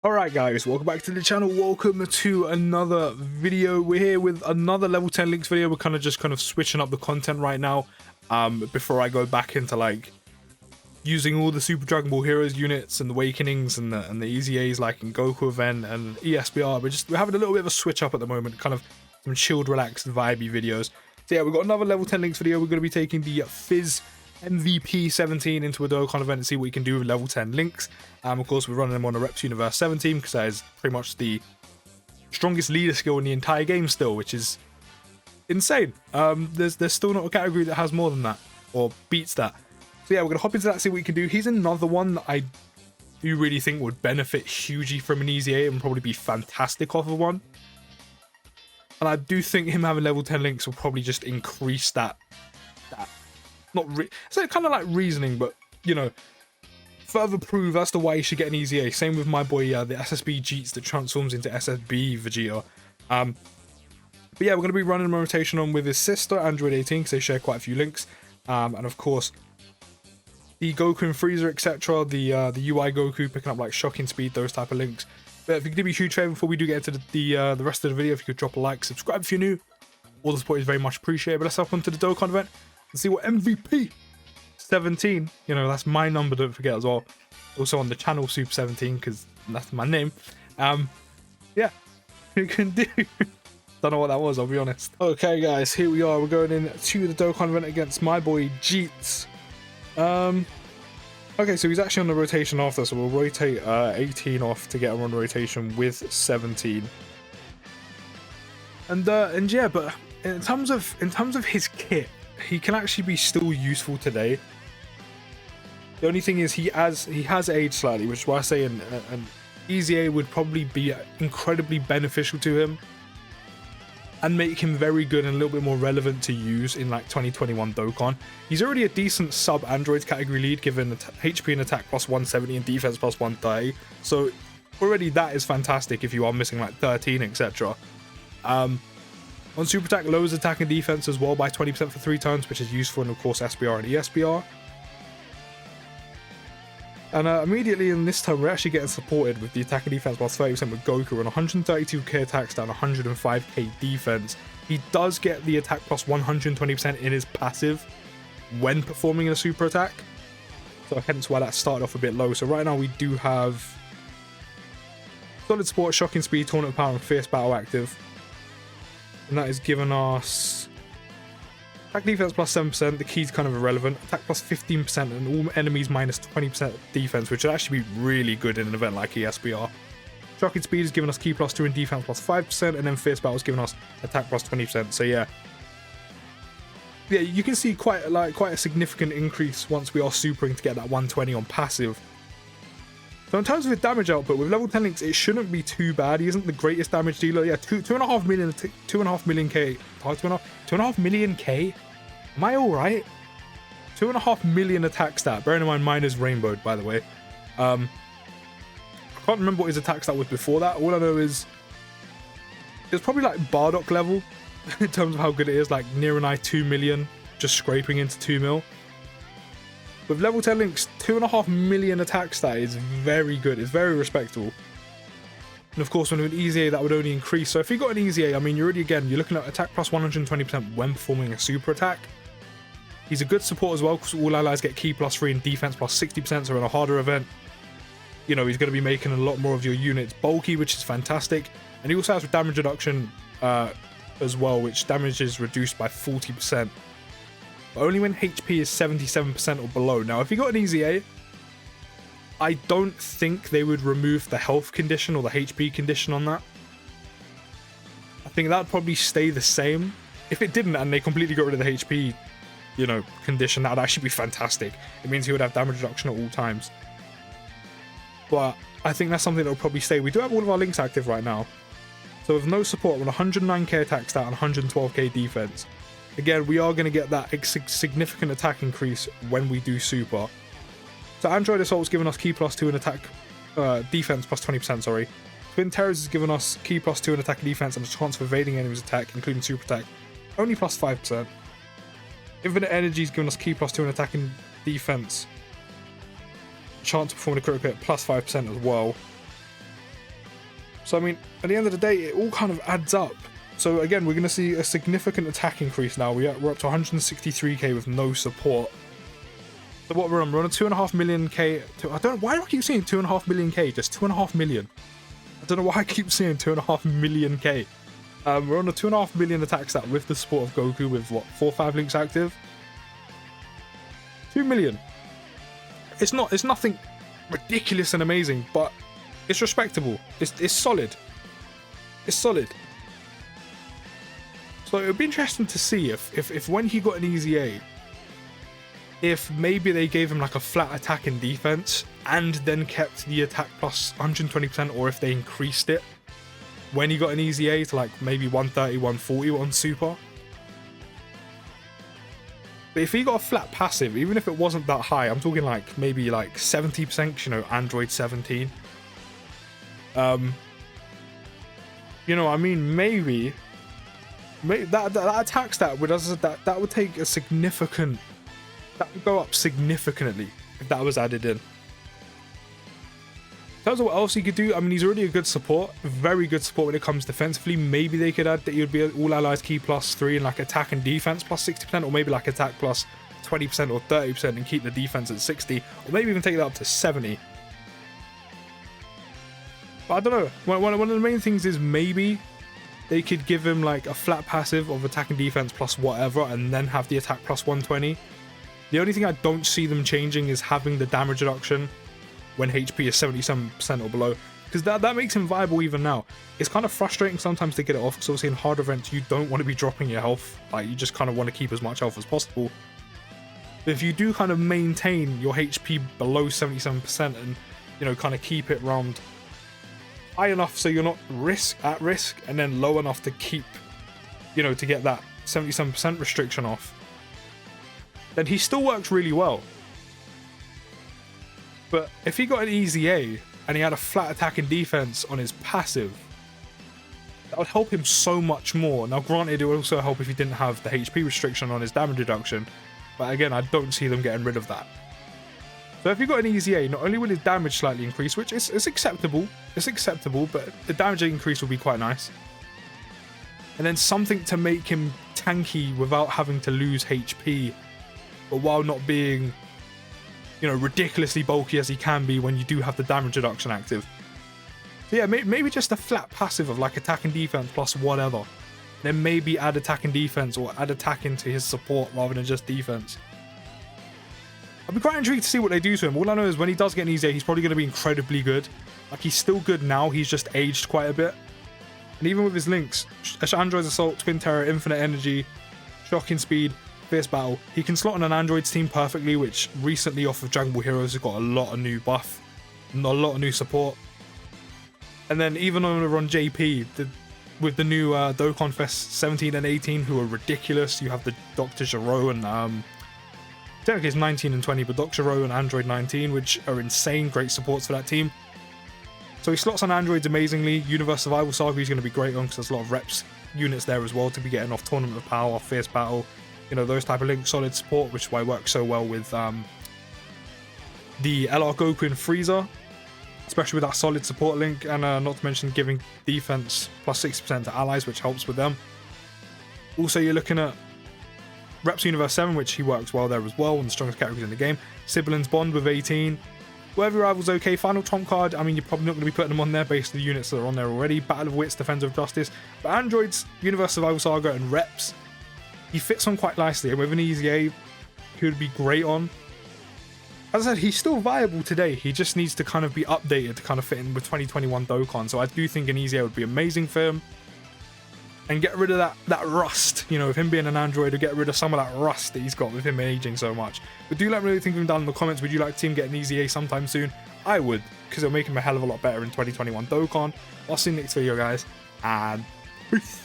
Alright guys, welcome back to the channel, welcome to another video. We're here with another level 10 links video. We're kind of switching up the content right now, before I go back into like using all the Super Dragon Ball Heroes units and the Awakenings and the EZAs like in Goku event and ESBR. We're having a little bit of a switch up at the moment, kind of some chilled, relaxed, vibey videos. So yeah, we've got another level 10 links video. We're going to be taking the Fizz MVP 17 into a Dokkan event and see what we can do with level 10 links. Of course, we're running them on a Reps Universe 17 because that is pretty much the strongest leader skill in the entire game still, which is insane. There's still not a category that has more than that or beats that. So yeah, we're gonna hop into that, see what we can do. He's another one that I do really think would benefit hugely from an EZA and probably be fantastic off of one. And I do think him having level 10 links will probably just increase that. So kind of like reasoning, but you know, further prove as to why you should get an EZA. Same with my boy, the SSB Jeets that transforms into SSB Vegeta. But yeah, we're going to be running a rotation on with his sister, Android 18, because they share quite a few links. And of course, the Goku and Freezer, etc. The UI Goku picking up like shocking speed, those type of links. But if you could do me a huge favor before we do get into the rest of the video, if you could drop a like, subscribe if you're new. All the support is very much appreciated. But let's hop onto the Dokkan event and see what MVP 17, you know, that's my number, don't forget as well. Also on the channel Super 17, because that's my name. Yeah, you can do. Don't know what that was, I'll be honest. Okay guys, here we are. We're going in to the Dokkan event against my boy Jeets. Okay, so he's actually on the rotation after, so we'll rotate 18 off to get him on rotation with 17. And yeah, but in terms of his kit, he can actually be still useful today. The only thing is he has aged slightly, which is why I say an EZA would probably be incredibly beneficial to him and make him very good and a little bit more relevant to use in like 2021 Dokkan. He's already a decent sub Android category lead, given HP and attack plus 170 and defense plus 130. So already that is fantastic if you are missing like 13, etc. On Super Attack, lowers attack and defense as well by 20% for 3 turns, which is useful in, of course, SBR and ESBR. And immediately in this turn, we're actually getting supported with the attack and defense plus 30% with Goku and 132k attacks down 105k defense. He does get the attack plus 120% in his passive when performing a super attack. So hence why that started off a bit low. So right now we do have solid support, shocking speed, tournament power, and fierce battle active. And that is giving us attack defense plus 7%, the key's kind of irrelevant, attack plus 15%, and all enemies minus 20% defense, which would actually be really good in an event like ESBR. Shocking speed is giving us key plus 2 and defense plus 5%, and then fierce battle is giving us attack plus 20%. So yeah, you can see quite a significant increase once we are supering to get that 120 on passive. So in terms of his damage output, with level 10 links, it shouldn't be too bad. He isn't the greatest damage dealer. Yeah, 2.5 million K. Am I all right? 2.5 million attack stat. Bearing in mind, mine is rainbowed, by the way. I can't remember what his attack stat was before that. All I know is it's probably like Bardock level in terms of how good it is. Like near an eye 2 million, just scraping into 2 mil. With level 10 links, 2.5 million attack stat is very good. It's very respectable. And of course, when with an EZA, that would only increase. So if you got an EZA, I mean, you're looking at attack plus 120% when performing a super attack. He's a good support as well, because all allies get key plus 3 and defense plus 60%. So in a harder event, you know, he's going to be making a lot more of your units bulky, which is fantastic. And he also has damage reduction as well, which damage is reduced by 40%. But only when HP is 77% or below. Now, if you got an EZA, I don't think they would remove the health condition or the HP condition on that. I think that'd probably stay the same. If it didn't and they completely got rid of the HP, you know, condition, that would actually be fantastic. It means he would have damage reduction at all times. But I think that's something that will probably stay. We do have all of our links active right now. So with no support, with 109k attack stat and 112k defense, again, we are going to get that significant attack increase when we do super. So Android Assault's giving us key plus 2 and attack defense plus 20%, sorry. Twin Terrors is giving us key plus 2 and attack and defense and a chance of evading enemies' attack, including super attack, only plus 5%. Infinite Energy is giving us key plus 2 and attack and defense, chance to perform a critical hit plus 5% as well. So I mean, at the end of the day, it all kind of adds up. So again, we're going to see a significant attack increase now. We're up to 163k with no support. So what we're on 2.5 million K. I don't know why do I keep seeing 2.5 million K. Just 2.5 million. I don't know why I keep seeing 2.5 million K. We're on a 2.5 million attack stat with the support of Goku with what 4-5 links active. 2 million. It's nothing ridiculous and amazing, but it's respectable. It's solid. It's solid. So it would be interesting to see if when he got an EZA, if maybe they gave him like a flat attack and defense and then kept the attack plus 120%, or if they increased it when he got an EZA to like maybe 130, 140 on super. But if he got a flat passive, even if it wasn't that high, I'm talking like maybe like 70%, you know, Android 17. You know, I mean, maybe that attack stat would that would take a significant. That would go up significantly if that was added in. In terms of what else he could do, I mean, he's already a good support, very good support when it comes defensively. Maybe they could add that he would be all allies key +3 and like attack and defense +60%, or maybe like attack +20% or 30% and keep the defense at 60, or maybe even take that up to 70. But I don't know. One of the main things is maybe they could give him like a flat passive of attack and defense plus whatever, and then have the attack +120. The only thing I don't see them changing is having the damage reduction when HP is 77% or below, because that makes him viable even now. It's kind of frustrating sometimes to get it off, because obviously in hard events you don't want to be dropping your health, like you just kind of want to keep as much health as possible. But if you do kind of maintain your HP below 77% and, you know, kind of keep it around high enough so you're not at risk, and then low enough to keep, you know, to get that 77% restriction off, then he still works really well. But if he got an EZA and he had a flat attack and defense on his passive, that would help him so much more. Now granted, it would also help if he didn't have the HP restriction on his damage reduction, but again, I don't see them getting rid of that. So if he got an EZA, not only will his damage slightly increase, which is acceptable, but the damage increase will be quite nice. And then something to make him tanky without having to lose HP, but while not being, you know, ridiculously bulky as he can be when you do have the damage reduction active. So yeah, maybe just a flat passive of like attack and defense plus whatever. Then maybe add attack and defense, or add attack into his support rather than just defense. I'll be quite intrigued to see what they do to him. All I know is when he does get an EZA, he's probably going to be incredibly good. Like, he's still good now, he's just aged quite a bit. And even with his links, Android's Assault, Twin Terror, Infinite Energy, Shocking Speed, Fierce Battle, he can slot on an Android's team perfectly, which recently off of Dragon Ball Heroes has got a lot of new buff, a lot of new support. And then even over on JP, with the new Dokkan Fest 17 and 18, who are ridiculous, you have the Dr. Gero and technically it's 19 and 20, but Dr. Gero and Android 19, which are insane, great supports for that team. So he slots on Androids amazingly. Universe Survival Saga he's going to be great on, because there's a lot of reps units there as well to be getting off Tournament of Power, off Fierce Battle, you know, those type of links, solid support, which is why it works so well with the LR Goku and Frieza, especially with that solid support link, and not to mention giving defense plus 60% to allies, which helps with them. Also, you're looking at Reps Universe 7, which he works well there as well, one of the strongest categories in the game. Siblings Bond with 18. Whatever Rival's okay. Final Trump card, I mean, you're probably not going to be putting them on there based on the units that are on there already. Battle of Wits, Defense of Justice. But Android's Universe Survival Saga and Reps, he fits on quite nicely, and with an EZA, he would be great on. As I said, he's still viable today. He just needs to kind of be updated to kind of fit in with 2021 Dokkan. So I do think an EZA would be amazing for him. And get rid of that rust, you know, with him being an Android, or get rid of some of that rust that he's got with him aging so much. But do let me know what you think of him down in the comments. Would you like to see him get an EZA sometime soon? I would, because it'll make him a hell of a lot better in 2021 Dokkan. I'll see you next video, guys, and peace.